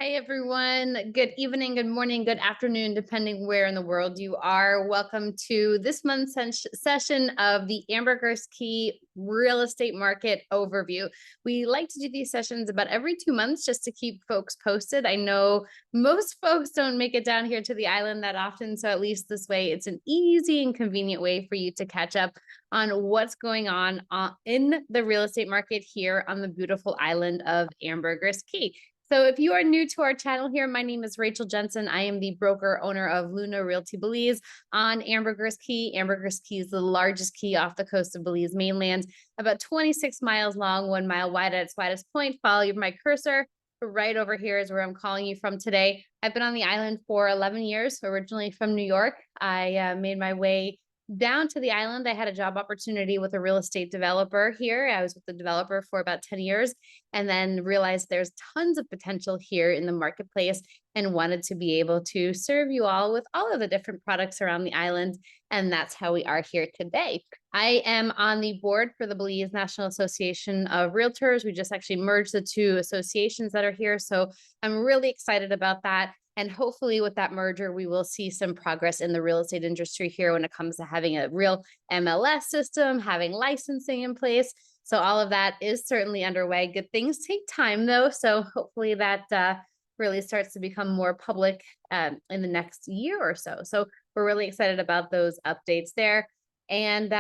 Hi, everyone. Good evening, good morning, good afternoon, depending where in the world you are. Welcome to this month's session of the Ambergris Caye real estate market overview. We like to do these sessions about every 2 months just to keep folks posted. I know most folks don't make it down here to the island that often, so at least this way, it's an easy and convenient way for you to catch up on what's going on in the real estate market here on the beautiful island of Ambergris Caye. So if you are new to our channel here, my name is Rachel Jensen. I am the broker owner of Luna Realty Belize on Ambergris Caye. Ambergris Caye is the largest key off the coast of Belize mainland, about 26 miles long, 1 mile wide at its widest point. Follow my cursor. Right over here is where I'm calling you from today. I've been on the island for 11 years, originally from New York. I made my way down to the island. I had a job opportunity with a real estate developer here. I was with the developer for about 10 years and then realized there's tons of potential here in the marketplace and wanted to be able to serve you all with all of the different products around the island. And that's how we are here today. I am on the board for the Belize National Association of Realtors. We just actually merged the two associations that are here. So I'm really excited about that. And hopefully with that merger, we will see some progress in the real estate industry here when it comes to having a real MLS system, having licensing in place. So all of that is certainly underway. Good things take time though. So hopefully that really starts to become more public in the next year or so. So we're really excited about those updates there. And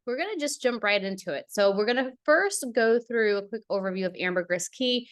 we're going to just jump right into it. So we're going to first go through a quick overview of Ambergris Caye.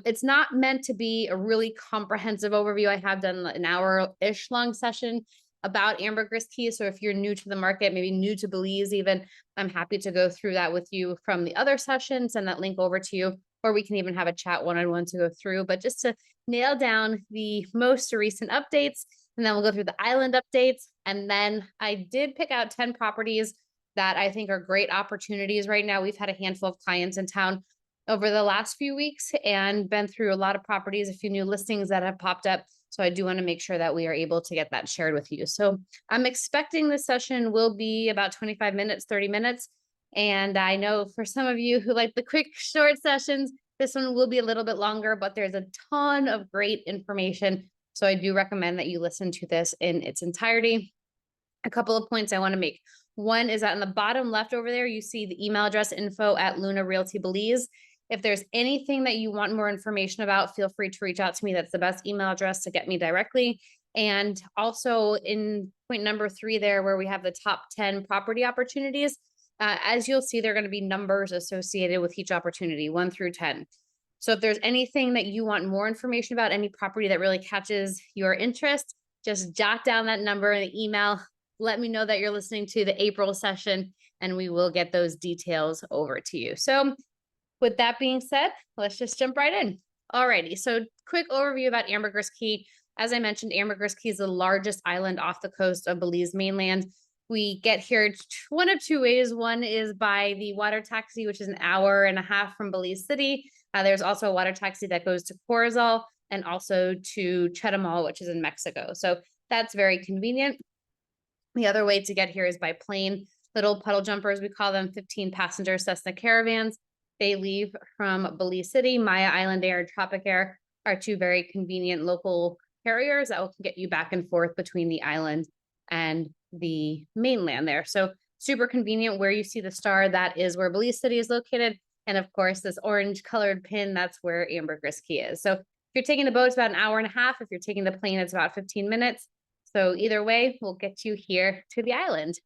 It's not meant to be a really comprehensive overview. I have done an hour-ish long session about Ambergris Caye. So if you're new to the market, maybe new to Belize even, I'm happy to go through that with you from the other session, send that link over to you, or we can even have a chat one-on-one to go through. But just to nail down the most recent updates, and then we'll go through the island updates. And then I did pick out 10 properties that I think are great opportunities right now. We've had a handful of clients in town over the last few weeks and been through a lot of properties, a few new listings that have popped up. So I do want to make sure that we are able to get that shared with you. So I'm expecting this session will be about 25 minutes, 30 minutes. And I know for some of you who like the quick, short sessions, this one will be a little bit longer, but there's a ton of great information. So I do recommend that you listen to this in its entirety. A couple of points I want to make. One is that in the bottom left over there, you see the email address info@ Luna Realty Belize. If there's anything that you want more information about, feel free to reach out to me. That's the best email address to get me directly. And also in point number 3 there, where we have the top 10 property opportunities, as you'll see, there are going to be numbers associated with each opportunity, 1 through 10. So if there's anything that you want more information about, any property that really catches your interest, just jot down that number in the email. Let me know that you're listening to the April session and we will get those details over to you. So with that being said, let's just jump right in. Alrighty, so quick overview about Ambergris Caye. As I mentioned, Ambergris Caye is the largest island off the coast of Belize mainland. We get here one of two ways. One is by the water taxi, which is an hour and a half from Belize City. There's also a water taxi that goes to Corozal and also to Chetumal, which is in Mexico. So that's very convenient. The other way to get here is by plane. Little puddle jumpers, we call them, 15-passenger Cessna Caravans. They leave from Belize City. Maya Island Air and Tropic Air are two very convenient local carriers that will get you back and forth between the island and the mainland there. So super convenient. Where you see the star, that is where Belize City is located. And of course, this orange colored pin, that's where Ambergris Caye is. So if you're taking the boat, it's about an hour and a half. If you're taking the plane, it's about 15 minutes. So either way, we'll get you here to the island.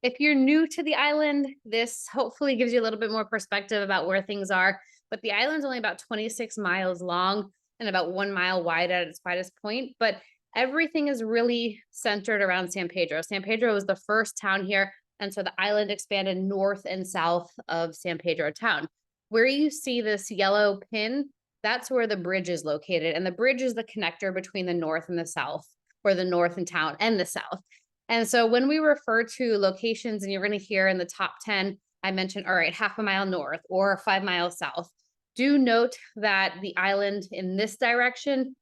If you're new to the island, this hopefully gives you a little bit more perspective about where things are. But the island's only about 26 miles long and about 1 mile wide at its widest point. But everything is really centered around San Pedro. San Pedro was the first town here. And so the island expanded north and south of San Pedro town. Where you see this yellow pin, that's where the bridge is located. And the bridge is the connector between the north and the south, or the north in town and the south. And so when we refer to locations, and you're going to hear in the top 10, I mentioned, all right, half a mile north or 5 miles south. Do note that the island in this direction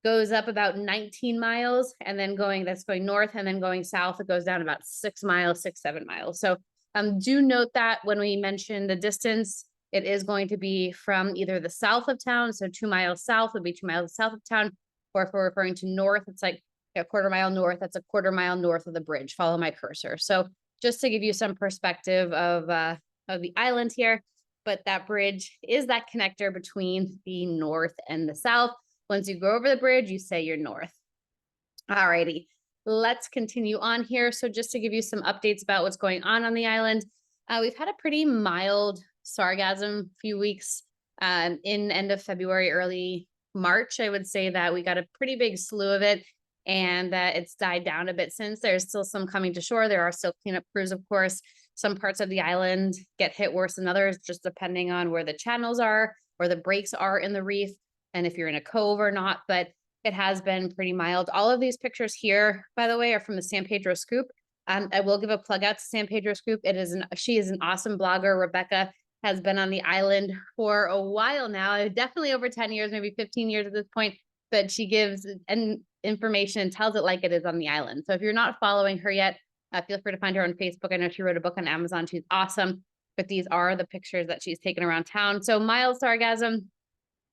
goes up about 19 miles and then that's going north, and then going south, it goes down about 6 miles, 7 miles. So do note that when we mention the distance, It is going to be from either the south of town, so 2 miles south would be 2 miles south of town, or if we're referring to north, it's like a quarter mile north, that's a quarter mile north of the bridge. Follow my cursor. So just to give you some perspective of the island here, but that bridge is that connector between the north and the south. Once you go over the bridge, you say you're north. All righty, let's continue on here. So just to give you some updates about what's going on the island, we've had a pretty mild sargassum few weeks in end of February, early March. I would say that we got a pretty big slew of it, and it's died down a bit since. There's still some coming to shore. There are still cleanup crews, of course. Some parts of the island get hit worse than others, just depending on where the channels are or the breaks are in the reef, and if you're in a cove or not. But it has been pretty mild. All of these pictures here, by the way, are from the San Pedro Scoop. I will give a plug out to San Pedro Scoop. She is an awesome blogger. Rebecca has been on the island for a while now, definitely over 10 years, maybe 15 years at this point, but she gives information and tells it like it is on the island. So if you're not following her yet, feel free to find her on Facebook. I know she wrote a book on Amazon. She's awesome, but these are the pictures that she's taken around town. So mild sargassum.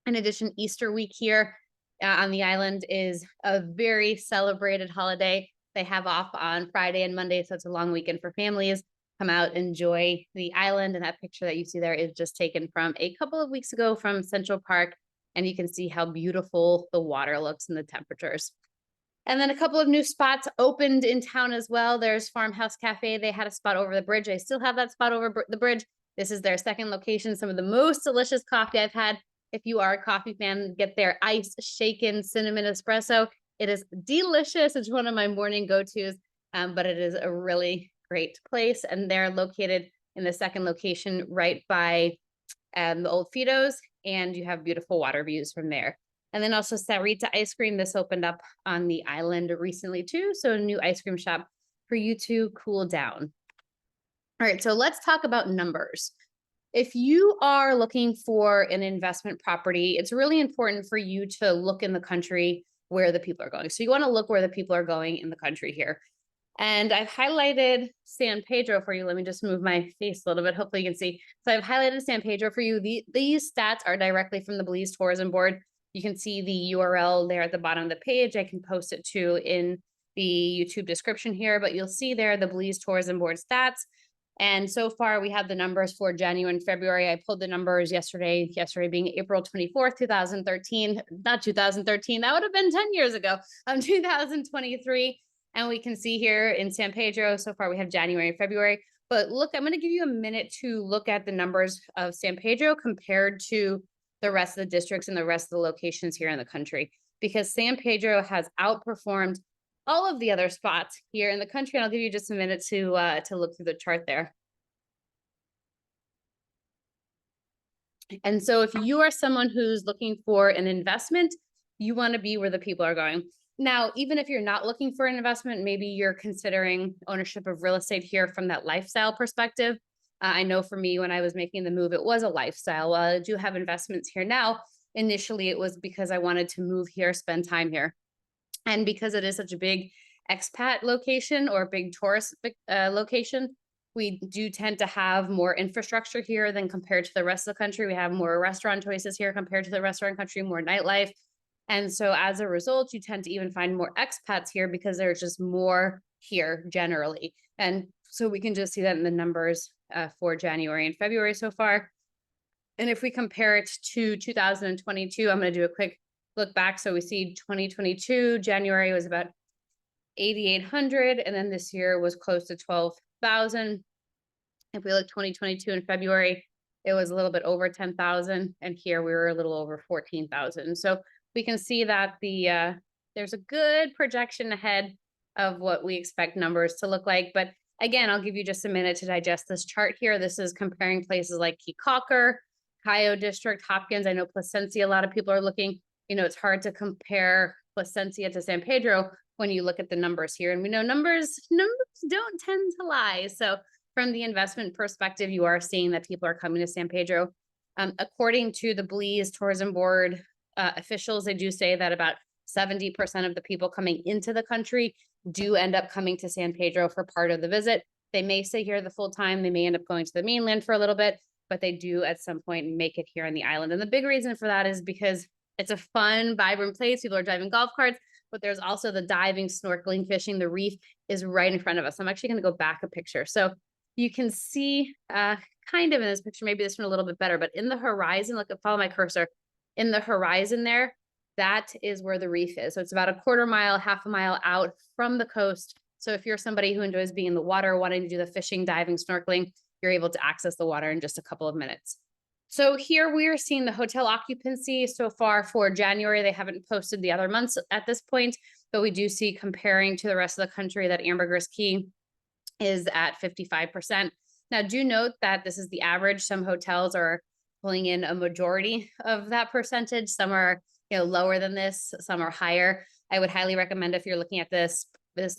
In addition, Easter week here on the island is a very celebrated holiday. They have off on Friday and Monday, so it's a long weekend for families. Come out, enjoy the island. And that picture that you see there is just taken from a couple of weeks ago from Central Park. And you can see how beautiful the water looks and the temperatures. And then a couple of new spots opened in town as well. There's Farmhouse Cafe. They had a spot over the bridge. They still have that spot over the bridge. This is their second location. Some of the most delicious coffee I've had. If you are a coffee fan, get their iced shaken cinnamon espresso. It is delicious. It's one of my morning go-tos, but it is a really great place. And they're located in the second location right by the old Fido's, and you have beautiful water views from there. And then also Sarita Ice Cream. This opened up on the island recently too. So a new ice cream shop for you to cool down. All right, so let's talk about numbers. If you are looking for an investment property, it's really important for you to look in the country where the people are going. So you want to look where the people are going in the country here. And I've highlighted San Pedro for you. Let me just move my face a little bit. Hopefully you can see. So I've highlighted San Pedro for you. These stats are directly from the Belize Tourism Board. You can see the URL there at the bottom of the page. I can post it too in the YouTube description here, but you'll see there the Belize Tourism Board stats. And so far we have the numbers for January and February. I pulled the numbers yesterday being April 24th, 2013, not 2013, that would have been 10 years ago, 2023. And we can see here in San Pedro, so far we have January and February. But look, I'm going to give you a minute to look at the numbers of San Pedro compared to the rest of the districts and the rest of the locations here in the country, because San Pedro has outperformed all of the other spots here in the country. And I'll give you just a minute to look through the chart there. And so if you are someone who's looking for an investment, you want to be where the people are going. Now, even if you're not looking for an investment, maybe you're considering ownership of real estate here from that lifestyle perspective. I know for me, when I was making the move, it was a lifestyle. While I do have investments here now, initially it was because I wanted to move here, spend time here. And because it is such a big expat location or big tourist location, we do tend to have more infrastructure here than compared to the rest of the country. We have more restaurant choices here compared to the restaurant country, more nightlife. And so as a result, you tend to even find more expats here because there's just more here generally. And so we can just see that in the numbers for January and February so far. And if we compare it to 2022, I'm going to do a quick look back. So we see 2022, January was about 8,800. And then this year was close to 12,000. If we look 2022 in February, it was a little bit over 10,000. And here we were a little over 14,000. So we can see that there's a good projection ahead of what we expect numbers to look like. But again, I'll give you just a minute to digest this chart here. This is comparing places like Key Cayo District, Hopkins. I know Placencia, a lot of people are looking. You know, it's hard to compare Placencia to San Pedro when you look at the numbers here. And we know numbers don't tend to lie. So from the investment perspective, you are seeing that people are coming to San Pedro. According to the Belize Tourism Board officials, they do say that about 70% of the people coming into the country do end up coming to San Pedro for part of the visit. They may stay here the full time. They may end up going to the mainland for a little bit, but they do at some point make it here on the island. And the big reason for that is because it's a fun, vibrant place. People are driving golf carts, but there's also the diving, snorkeling, fishing. The reef is right in front of us. I'm actually going to go back a picture. So you can see kind of in this picture, maybe this one a little bit better, but in the horizon, look, follow my cursor. In the horizon there, that is where the reef is. So it's about a quarter mile, half a mile out from the coast. So if you're somebody who enjoys being in the water, wanting to do the fishing, diving, snorkeling, you're able to access the water in just a couple of minutes. So here we are seeing the hotel occupancy so far for January. They haven't posted the other months at this point, but we do see, comparing to the rest of the country, that Ambergris Caye is at 55%. Now, do note that this is the average. Some hotels are pulling in a majority of that percentage. Some are, lower than this. Some are higher. I would highly recommend, if you're looking at this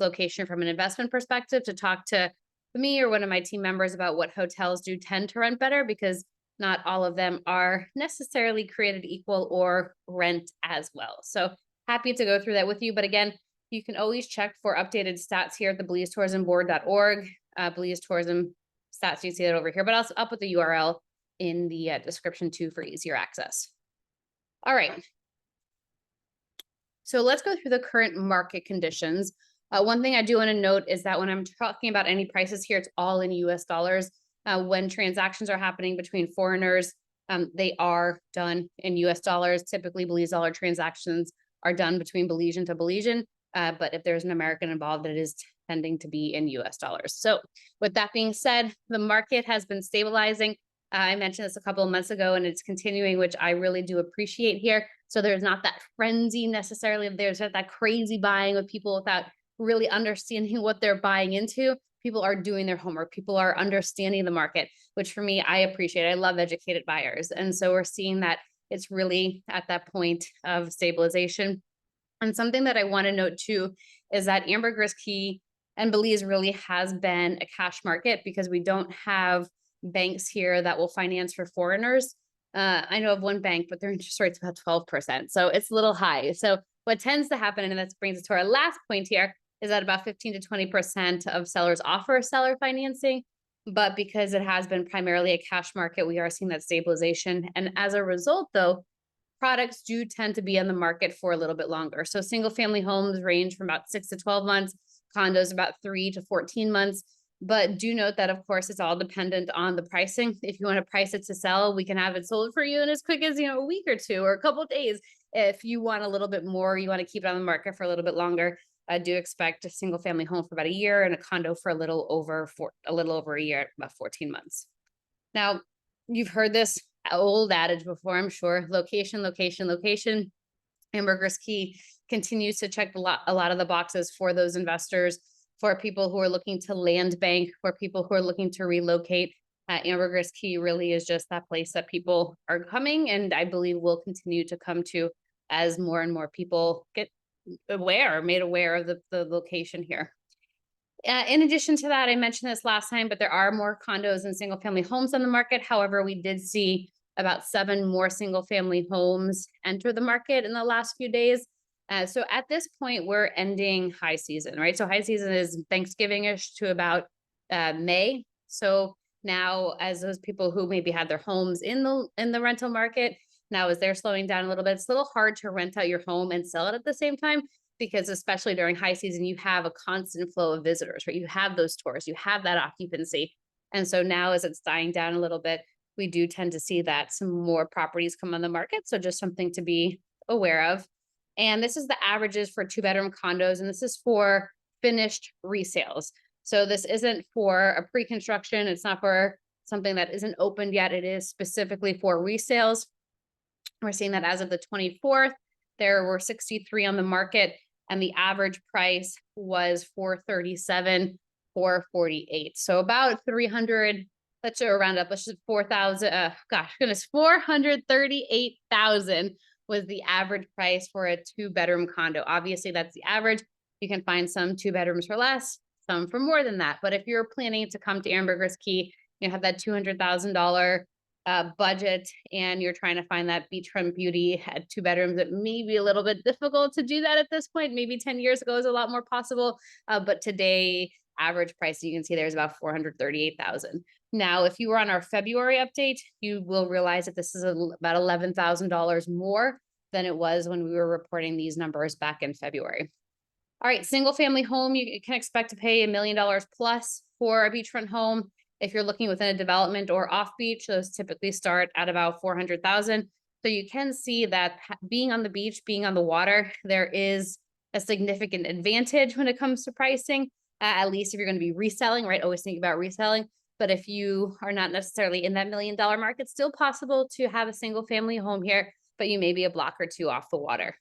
location from an investment perspective, to talk to me or one of my team members about what hotels do tend to rent better, because not all of them are necessarily created equal or rent as well. So happy to go through that with you. But again, you can always check for updated stats here at the BelizeTourismBoard.org. Belize Tourism stats, you see that over here, but I'll put the URL in the description too for easier access. All right. So let's go through the current market conditions. One thing I do want to note is that when I'm talking about any prices here, it's all in US dollars. When transactions are happening between foreigners, they are done in US dollars. Typically, Belize dollar transactions are done between Belizean to Belizean. But if there's an American involved, it is tending to be in US dollars. So with that being said, the market has been stabilizing. I mentioned this a couple of months ago, and it's continuing, which I really do appreciate here. So there's not that frenzy necessarily. There's not that crazy buying of people without really understanding what they're buying into. People are doing their homework. People are understanding the market, which for me, I appreciate. I love educated buyers. And so we're seeing that it's really at that point of stabilization. And something that I want to note too is that Ambergris Caye and Belize really has been a cash market, because we don't have banks here that will finance for foreigners. I know of one bank, but their interest rate's about 12%. So it's a little high. So what tends to happen, and that brings us to our last point here, is that about 15 to 20% of sellers offer seller financing. But because it has been primarily a cash market, we are seeing that stabilization. And as a result, though, products do tend to be on the market for a little bit longer. So single family homes range from about 6 to 12 months, condos about 3 to 14 months. But do note that, of course, it's all dependent on the pricing. If you want to price it to sell, we can have it sold for you in as quick as, a week or two or a couple of days. If you want a little bit more, you want to keep it on the market for a little bit longer, I do expect a single family home for about a year and a condo for a little over a year, about 14 months. Now, you've heard this old adage before, I'm sure: location, location, location. Ambergris Caye continues to check a lot of the boxes for those investors, for people who are looking to land bank, for people who are looking to relocate. Ambergris Caye really is just that place that people are coming, and I believe will continue to come to as more and more people get made aware of the location here. In addition to that, I mentioned this last time, but there are more condos and single family homes on the market. However, we did see about 7 more single family homes enter the market in the last few days. So at this point, we're ending high season, right? So high season is Thanksgiving-ish to about May. So now, as those people who maybe had their homes in the rental market, now as they're slowing down a little bit, it's a little hard to rent out your home and sell it at the same time, because especially during high season, you have a constant flow of visitors, right? You have those tourists, you have that occupancy. And so now, as it's dying down a little bit, we do tend to see that some more properties come on the market. So just something to be aware of. And this is the averages for 2-bedroom condos, and this is for finished resales. So this isn't for a pre-construction. It's not for something that isn't opened yet. It is specifically for resales. We're seeing that as of the 24th, there were 63 on the market, and the average price was $437,448. So about 300. Let's round up. Let's just 4,000. $438,000 was the average price for a 2-bedroom condo. Obviously, that's the average. You can find some 2 bedrooms for less, some for more than that. But if you're planning to come to Ambergris Caye, you have that $200,000 budget, and you're trying to find that beachfront beauty at 2 bedrooms, it may be a little bit difficult to do that at this point. Maybe 10 years ago is a lot more possible, but today Average price you can see there is about 438,000. Now, if you were on our February update, you will realize that this is about $11,000 more than it was when we were reporting these numbers back in February. All right, single family home, you can expect to pay $1 million plus for a beachfront home. If you're looking within a development or off beach, those typically start at about 400,000. So you can see that being on the beach, being on the water, there is a significant advantage when it comes to pricing, at least if you're going to be reselling, right? Always think about reselling. But if you are not necessarily in that $1 million mark, it's still possible to have a single family home here, but you may be a block or two off the water.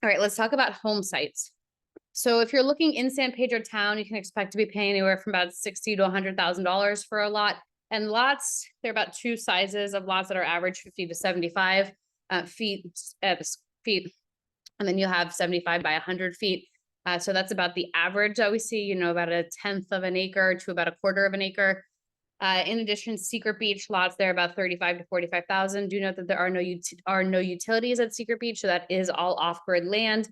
All right, let's talk about home sites. So if you're looking in San Pedro town, you can expect to be paying anywhere from about $60,000 to $100,000 for a lot. And lots, there are about two sizes of lots that are average 50 to 75 feet. And then you'll have 75 by 100 feet. So that's about the average that we see, about 1/10 of an acre to about 1/4 of an acre. In addition, Secret Beach lots there about 35 to 45,000. Do note that there are no utilities at Secret Beach, so that is all off-grid land.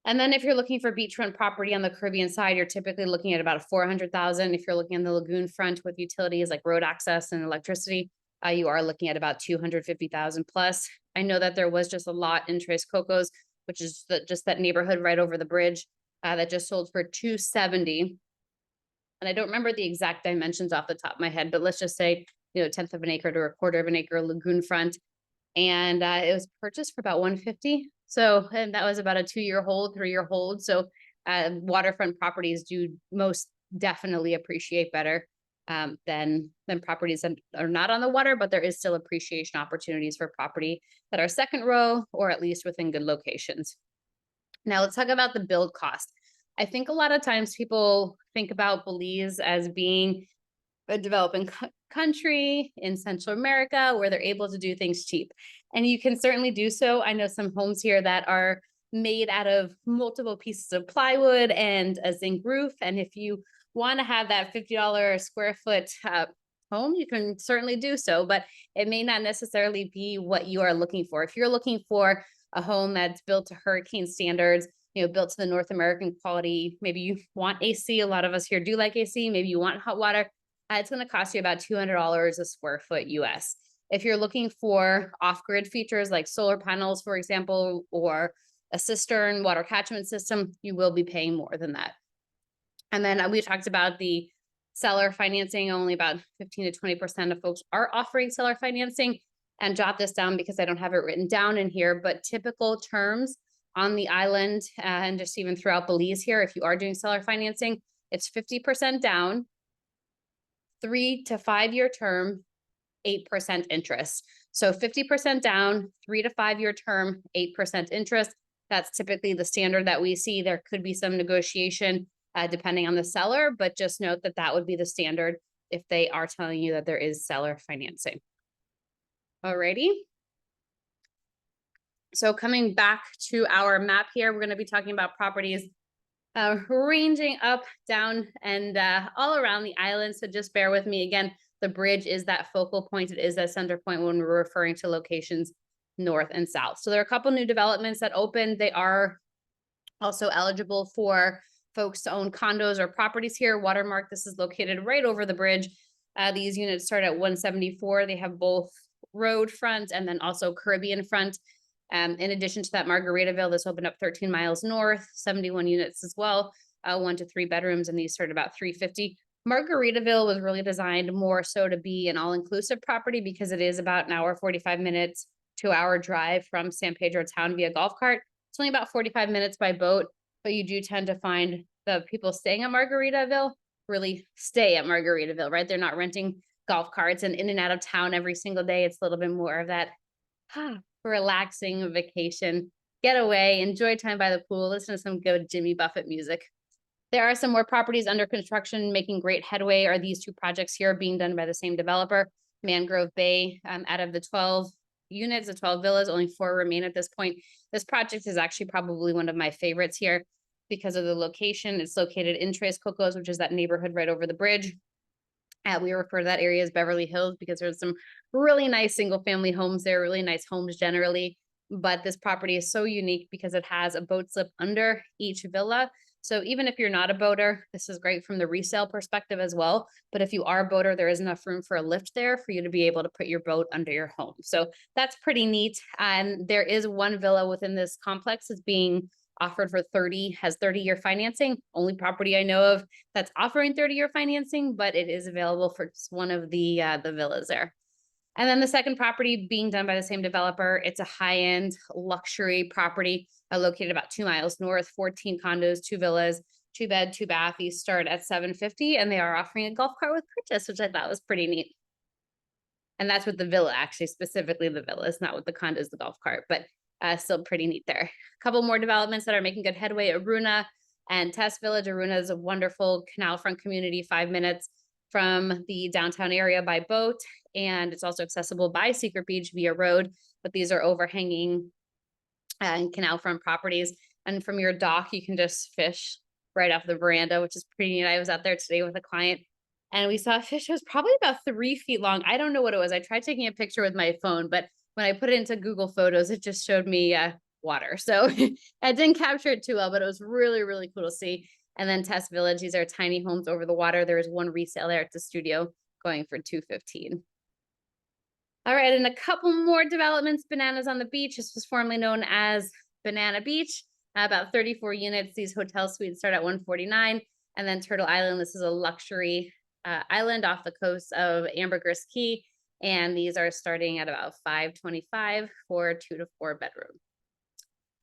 And then if you're looking for beachfront property on the Caribbean side, you're typically looking at about 400,000. If you're looking on the lagoon front with utilities like road access and electricity, you are looking at about 250,000 plus. I know that there was just a lot in Tres Cocos, which is just that neighborhood right over the bridge, that just sold for 270. And I don't remember the exact dimensions off the top of my head, but let's just say, 1/10 of an acre to 1/4 of an acre lagoon front. And it was purchased for about 150. So, and that was about a 2-year hold, 3-year hold. So waterfront properties do most definitely appreciate better than properties that are not on the water, but there is still appreciation opportunities for property that are second row or at least within good locations. Now let's talk about the build cost. I think a lot of times people think about Belize as being a developing country in Central America where they're able to do things cheap. And you can certainly do so. I know some homes here that are made out of multiple pieces of plywood and a zinc roof. And if you want to have that $50 square foot home, you can certainly do so, but it may not necessarily be what you are looking for. If you're looking for a home that's built to hurricane standards, built to the North American quality, maybe you want AC. A lot of us here do like AC. Maybe you want hot water. It's going to cost you about $200 a square foot US. If you're looking for off-grid features like solar panels, for example, or a cistern water catchment system, you will be paying more than that. And then we talked about the seller financing. Only about 15 to 20% of folks are offering seller financing. And jot this down because I don't have it written down in here, but typical terms on the island and just even throughout Belize here, if you are doing seller financing, it's 50% down, 3 to 5 year term, 8% interest. So 50% down, 3 to 5 year term, 8% interest. That's typically the standard that we see. There could be some negotiation depending on the seller, but just note that that would be the standard if they are telling you that there is seller financing. Alrighty. So coming back to our map here, we're going to be talking about properties ranging up, down, and all around the island. So just bear with me. Again, the bridge is that focal point. It is that center point when we're referring to locations north and south. So there are a couple new developments that opened. They are also eligible for folks to own condos or properties here. Watermark, this is located right over the bridge. These units start at 174. They have both road front and then also Caribbean front. In addition to that, Margaritaville, this opened up 13 miles north, 71 units as well, 1 to 3 bedrooms, and these start about 350. Margaritaville was really designed more so to be an all-inclusive property because it is about an hour, 45 minutes, 2-hour drive from San Pedro town via golf cart. It's only about 45 minutes by boat, but you do tend to find the people staying at Margaritaville really stay at Margaritaville, right? They're not renting golf carts and in and out of town every single day. It's a little bit more of that relaxing vacation, get away, enjoy time by the pool, listen to some good Jimmy Buffett music. There are some more properties under construction making great headway. Are these 2 projects here being done by the same developer? Mangrove Bay, out of the 12 units, the 12 villas, only 4 remain at this point. This project is actually probably one of my favorites here because of the location. It's located in Tres Cocos, which is that neighborhood right over the bridge. We refer to that area as Beverly Hills because there's some really nice single family homes there, really nice homes generally. But this property is so unique because it has a boat slip under each villa. So even if you're not a boater, this is great from the resale perspective as well. But if you are a boater, there is enough room for a lift there for you to be able to put your boat under your home. So that's pretty neat. And there is one villa within this complex that's being offered for 30-year financing. Only property I know of that's offering 30-year financing, but it is available for just one of the villas there. And then the second property being done by the same developer, it's a high-end luxury property located about 2 miles north, 14 condos, 2 villas, 2 bed, 2 bath. These start at $750, and they are offering a golf cart with purchase, which I thought was pretty neat. And that's with the villa, actually, specifically the villas, not with the condos, the golf cart, but still pretty neat there. A couple more developments that are making good headway: Aruna and Test Village. Aruna is a wonderful canal front community, 5 minutes from the downtown area by boat, and it's also accessible by Secret Beach via road, but these are overhanging and canal front properties. And from your dock, you can just fish right off the veranda, which is pretty neat. I was out there today with a client and we saw a fish that was probably about 3 feet long. I don't know what it was. I tried taking a picture with my phone, but when I put it into Google Photos, it just showed me water. So I didn't capture it too well, but it was really, really cool to see. And then Test Village, these are tiny homes over the water. There is one resale there at the studio going for $215. All right, and a couple more developments. Bananas on the Beach. This was formerly known as Banana Beach. About 34 units. These hotel suites start at $149. And then Turtle Island. This is a luxury island off the coast of Ambergris Caye. And these are starting at about $525 for 2 to 4 bedroom.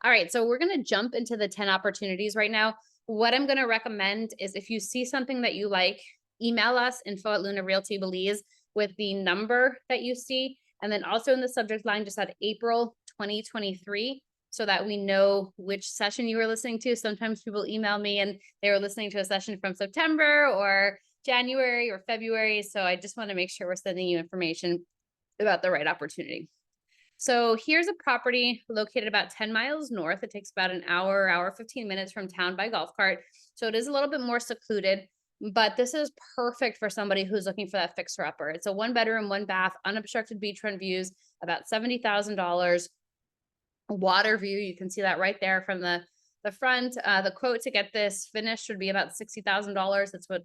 All right, so we're going to jump into the 10 opportunities right now. What I'm going to recommend is if you see something that you like, email us, info@Luna Realty Belize, with the number that you see. And then also in the subject line, just add April 2023 so that we know which session you were listening to. Sometimes people email me and they were listening to a session from September or January or February. So I just want to make sure we're sending you information about the right opportunity. So here's a property located about 10 miles north. It takes about an hour 15 minutes from town by golf cart. So it is a little bit more secluded, but this is perfect for somebody who's looking for that fixer-upper. It's a 1-bedroom, 1-bath, unobstructed beachfront views, about $70,000. Water view, you can see that right there from the front. The quote to get this finished would be about $60,000. That's what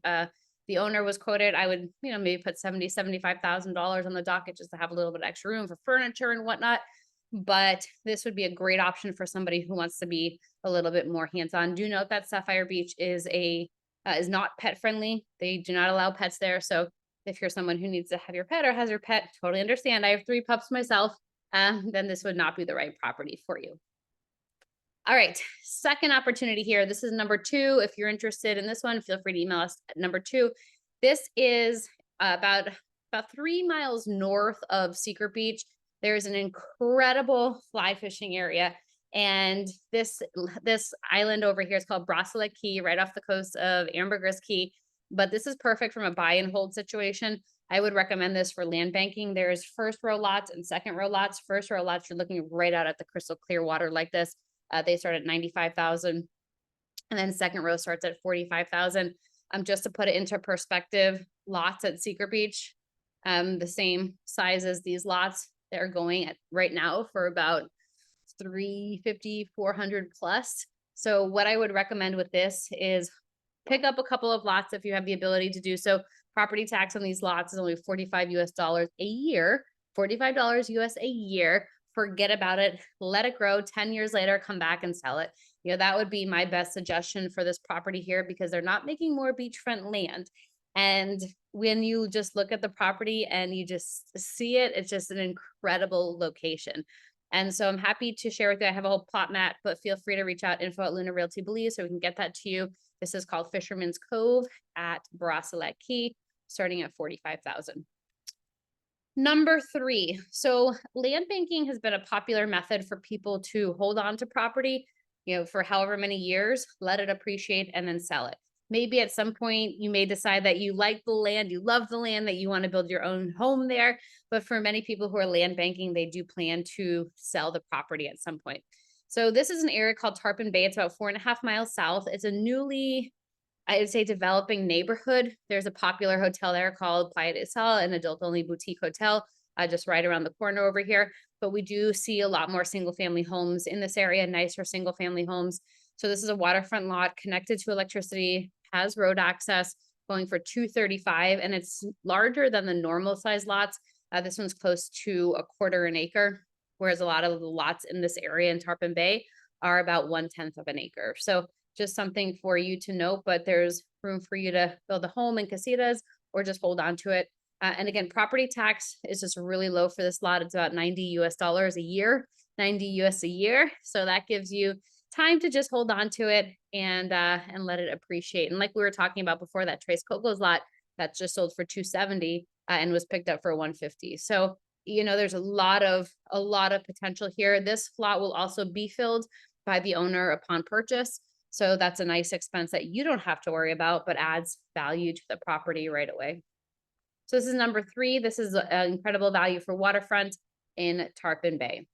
the owner was quoted. I would, maybe put $75,000 on the docket just to have a little bit of extra room for furniture and whatnot. But this would be a great option for somebody who wants to be a little bit more hands-on. Do note that Sapphire Beach is not pet friendly. They do not allow pets there. So if you're someone who needs to have your pet or has your pet, totally understand. I have 3 pups myself. Then this would not be the right property for you. All right, second opportunity here. This is number 2. If you're interested in this one, feel free to email us at number 2. This is about 3 miles north of Secret Beach. There's an incredible fly fishing area. And this island over here is called Bracelet Caye, right off the coast of Ambergris Caye. But this is perfect from a buy and hold situation. I would recommend this for land banking. There's first row lots and second row lots. First row lots, you're looking right out at the crystal clear water like this. They start at $95,000, and then second row starts at $45,000. Just to put it into perspective, lots at Secret Beach, the same size as these lots, they're going at right now for about $350, $400 plus. So what I would recommend with this is pick up a couple of lots if you have the ability to do so. Property tax on these lots is only $45 a year, $45 US a year. Forget about it. Let it grow. 10 years later, come back and sell it. That would be my best suggestion for this property here, because they're not making more beachfront land. And when you just look at the property and you just see it, it's just an incredible location. And so I'm happy to share with you. I have a whole plot map, but feel free to reach out, info@Luna Realty Belize, so we can get that to you. This is called Fisherman's Cove at Bracelet Caye, starting at $45,000. Number 3. So land banking has been a popular method for people to hold on to property, for however many years, let it appreciate, and then sell it. Maybe at some point you may decide that you like the land, you love the land, that you want to build your own home there. But for many people who are land banking, they do plan to sell the property at some point. So this is an area called Tarpon Bay. It's about 4.5 miles south. It's a newly, I would say, developing neighborhood. There's a popular hotel there called Playa del Sol, an adult-only boutique hotel, just right around the corner over here. But we do see a lot more single-family homes in this area, nicer single-family homes. So this is a waterfront lot connected to electricity, has road access, going for 235, and it's larger than the normal size lots. This one's close to a quarter an acre, whereas a lot of the lots in this area in Tarpon Bay are about 1/10 of an acre. So just something for you to note, but there's room for you to build a home in casitas or just hold on to it. And again, property tax is just really low for this lot. It's about $90 a year, 90 US a year. So that gives you time to just hold on to it and let it appreciate. And like we were talking about before, that Tres Cocos lot that just sold for 270 and was picked up for 150. So there's a lot of potential here. This lot will also be filled by the owner upon purchase. So that's a nice expense that you don't have to worry about, but adds value to the property right away. So this is number 3. This is an incredible value for waterfront in Tarpon Bay.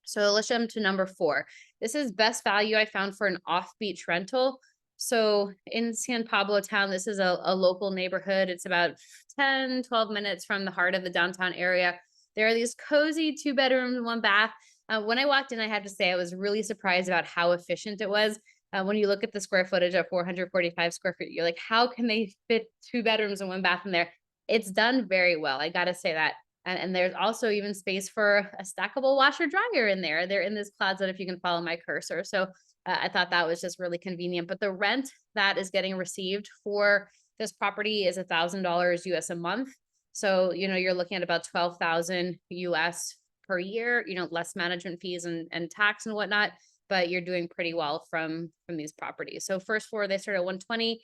So let's jump to number 4. This is best value I found for an off-beach rental. So in San Pablo town, this is a local neighborhood. It's about 10, 12 minutes from the heart of the downtown area. There are these cozy 2 bedrooms, 1 bath. When I walked in, I have to say I was really surprised about how efficient it was. When you look at the square footage of 445 square feet, you're like, how can they fit 2 bedrooms and 1 bath in there? It's done very well. I got to say that. And there's also even space for a stackable washer dryer in there. They're in this closet if you can follow my cursor. So I thought that was just really convenient. But the rent that is getting received for this property is $1,000 US a month. So, you're looking at about 12,000 US per year, less management fees and tax and whatnot, but you're doing pretty well from these properties. So first floor, they start at 120,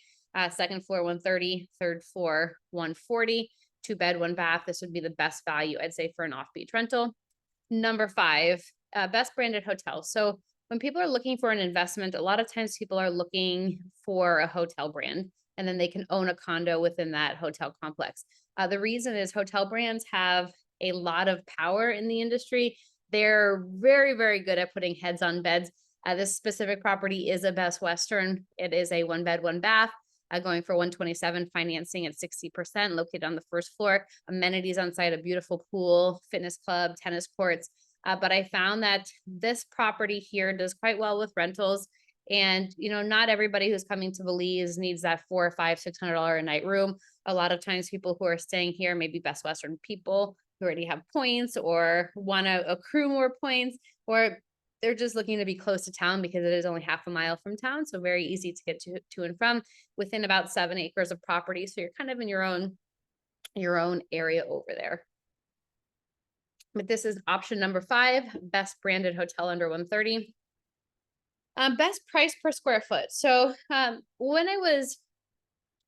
second floor, 130, third floor, 140. 2 bed, 1 bath. This would be the best value, I'd say, for an off-beach rental. Number 5, best branded hotel. So when people are looking for an investment, a lot of times people are looking for a hotel brand, and then they can own a condo within that hotel complex. The reason is hotel brands have a lot of power in the industry. They're very, very good at putting heads on beds. This specific property is a Best Western. It is a 1 bed, 1 bath. Going for 127, financing at 60%, located on the first floor. Amenities on site, a beautiful pool, fitness club, tennis courts. But I found that this property here does quite well with rentals. And, not everybody who's coming to Belize needs that $400, $500, $600 a night room. A lot of times people who are staying here may be Best Western people who already have points or want to accrue more points, or they're just looking to be close to town because it is only half a mile from town. So very easy to get to and from within about 7 acres of property. So you're kind of in your own area over there. But this is option number 5, best branded hotel under 130. Best price per square foot. So when I was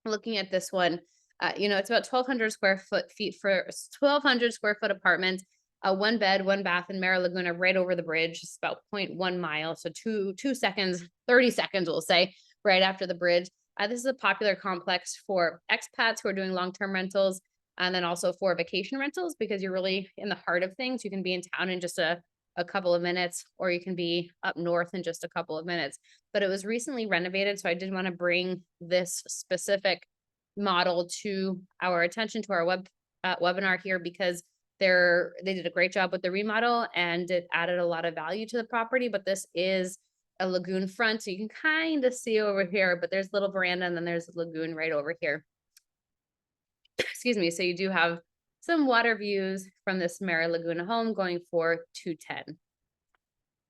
looking at this one, it's about 1,200 square feet for 1,200 square foot apartment. 1 bed, 1 bath in Mara Laguna, right over the bridge. It's about 0.1 mile. So 2 seconds, 30 seconds, we'll say, right after the bridge. This is a popular complex for expats who are doing long-term rentals, and then also for vacation rentals, because you're really in the heart of things. You can be in town in just a couple of minutes, or you can be up north in just a couple of minutes. But it was recently renovated, so I did want to bring this specific model to our attention, to our webinar here, because they did a great job with the remodel and it added a lot of value to the property. But this is a lagoon front, so you can kind of see over here, but there's a little veranda and then there's a lagoon right over here. Excuse me. So you do have some water views from this Mara Laguna home, going for 210.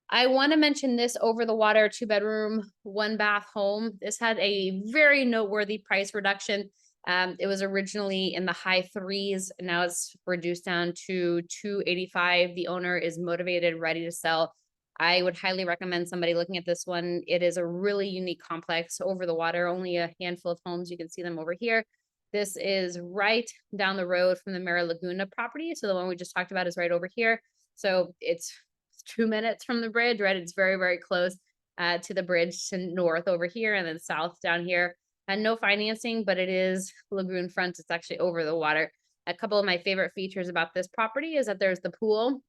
I want to mention this over the water 2 bedroom, 1 bath home. This had a very noteworthy price reduction. It was originally in the high 3s. Now it's reduced down to 285. The owner is motivated, ready to sell. I would highly recommend somebody looking at this one. It is a really unique complex over the water, only a handful of homes. You can see them over here. This is right down the road from the Mara Laguna property. So the one we just talked about is right over here. So it's 2 minutes from the bridge, right? It's very, very close to the bridge to north over here, and then south down here. And no financing, but it is lagoon front. It's actually over the water. A couple of my favorite features about this property is that there's the pool,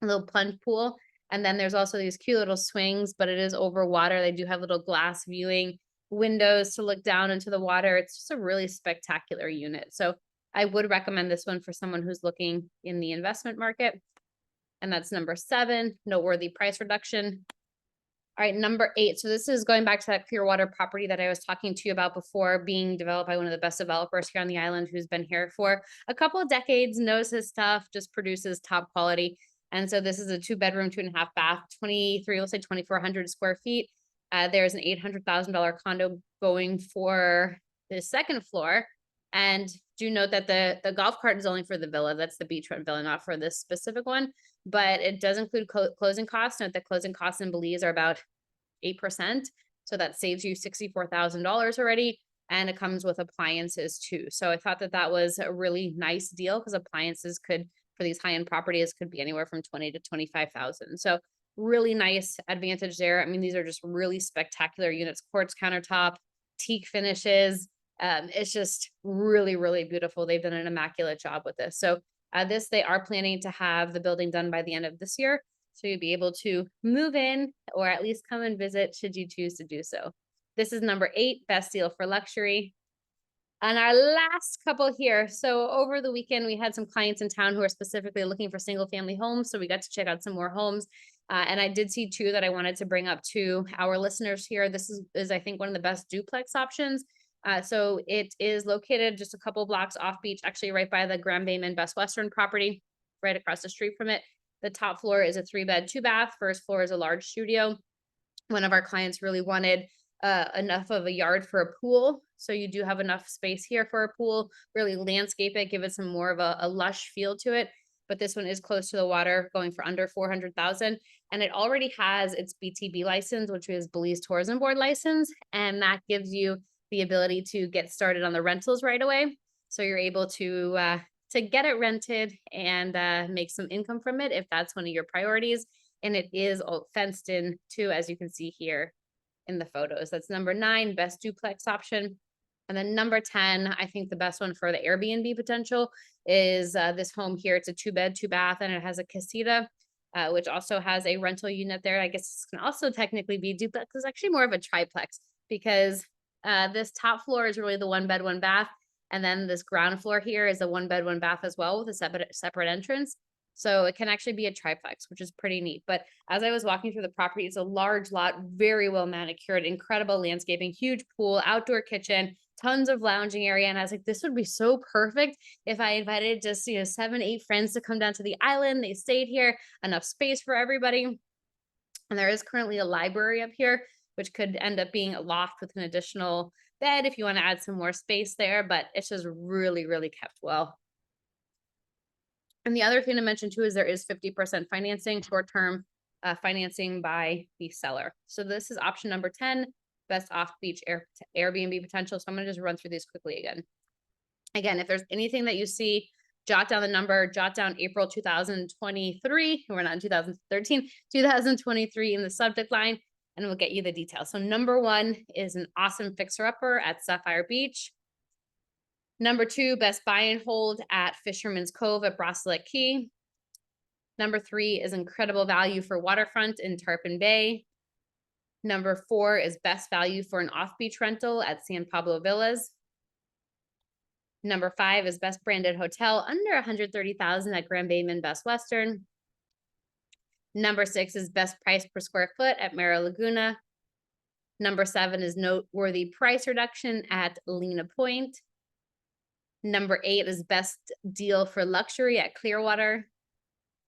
a little plunge pool. And then there's also these cute little swings, but it is over water. They do have little glass viewing windows to look down into the water. It's just a really spectacular unit. So I would recommend this one for someone who's looking in the investment market. And that's number 7, noteworthy price reduction. All right, number 8. So this is going back to that Clearwater property that I was talking to you about before, being developed by one of the best developers here on the island, who's been here for a couple of decades, knows his stuff, just produces top quality. And so this is a 2-bedroom, 2.5 bath, 23, let's say 2,400 square feet. There's an $800,000 condo going for the second floor. And do note that the golf cart is only for the villa. That's the beachfront villa, not for this specific one. But it does include closing costs. Note that closing costs in Belize are about 8%. So that saves you $64,000 already. And it comes with appliances too. So I thought that that was a really nice deal, because appliances could, for these high-end properties, could be anywhere from 20 to 25,000. So really nice advantage there. I mean, these are just really spectacular units, quartz countertop, teak finishes. It's just really, really beautiful. They've done an immaculate job with this. So they are planning to have the building done by the end of this year. So you'll be able to move in, or at least come and visit should you choose to do so. This is number 8, best deal for luxury. And our last couple here. So over the weekend, we had some clients in town who are specifically looking for single family homes. So we got to check out some more homes. And I did see 2 that I wanted to bring up to our listeners here. This is I think, one of the best duplex options. So it is located just a couple blocks off beach, actually right by the Grand Bayman Best Western property, right across the street from it. The top floor is a 3-bed, 2-bath. First floor is a large studio. One of our clients really wanted enough of a yard for a pool. So you do have enough space here for a pool, really landscape it, give it some more of a lush feel to it. But this one is close to the water, going for under 400,000. And it already has its BTB license, which is Belize Tourism Board license. And that gives you the ability to get started on the rentals right away. So you're able to get it rented and make some income from it if that's one of your priorities. And it is all fenced in too, as you can see here in the photos. That's number 9, best duplex option. And then number 10, I think the best one for the Airbnb potential is this home here. It's a 2-bed, 2-bath, and it has a casita, which also has a rental unit there. I guess this can also technically be duplex. It's actually more of a triplex, because this top floor is really the 1-bed, 1-bath. And then this ground floor here is a 1-bed, 1-bath as well, with a separate entrance. So it can actually be a triplex, which is pretty neat. But as I was walking through the property, it's a large lot, very well manicured, incredible landscaping, huge pool, outdoor kitchen, tons of lounging area. And I was like, this would be so perfect if I invited just, 7, 8 friends to come down to the island. They stayed here, enough space for everybody. And there is currently a library up here, which could end up being a loft with an additional bed if you want to add some more space there. But it's just really, really kept well. And the other thing to mention too is there is 50% financing, short-term financing by the seller. So this is option number 10, best off-beach Airbnb potential. So I'm going to just run through these quickly again. Again, if there's anything that you see, jot down the number, jot down April 2023. We're not in 2013, 2023 in the subject line, and we'll get you the details. So number 1 is an awesome fixer-upper at Sapphire Beach. Number 2, best buy and hold at Fisherman's Cove at Bracelet Caye. Number 3 is incredible value for waterfront in Tarpon Bay. Number 4 is best value for an off-beach rental at San Pablo Villas. Number 5 is best branded hotel under $130,000 at Grand Bayman Best Western. Number 6 is best price per square foot at Mara Laguna. Number 7 is noteworthy price reduction at Lena Point. Number 8 is best deal for luxury at Clearwater.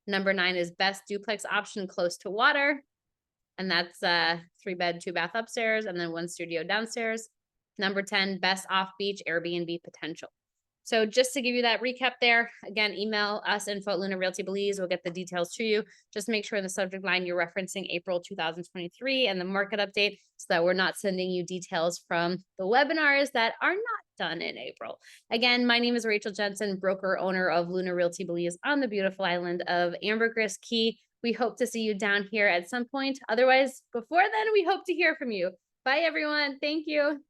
Number 9 is best duplex option close to water. And that's 3-bed, 2-bath upstairs, and then 1 studio downstairs. Number 10, best off-beach Airbnb potential. So just to give you that recap there, again, email us info@Luna Realty Belize. We'll get the details to you. Just make sure in the subject line you're referencing April 2023 and the market update, so that we're not sending you details from the webinars that are not done in April. Again, my name is Rachel Jensen, broker owner of Luna Realty Belize on the beautiful island of Ambergris Caye. We hope to see you down here at some point. Otherwise, before then, we hope to hear from you. Bye, everyone. Thank you.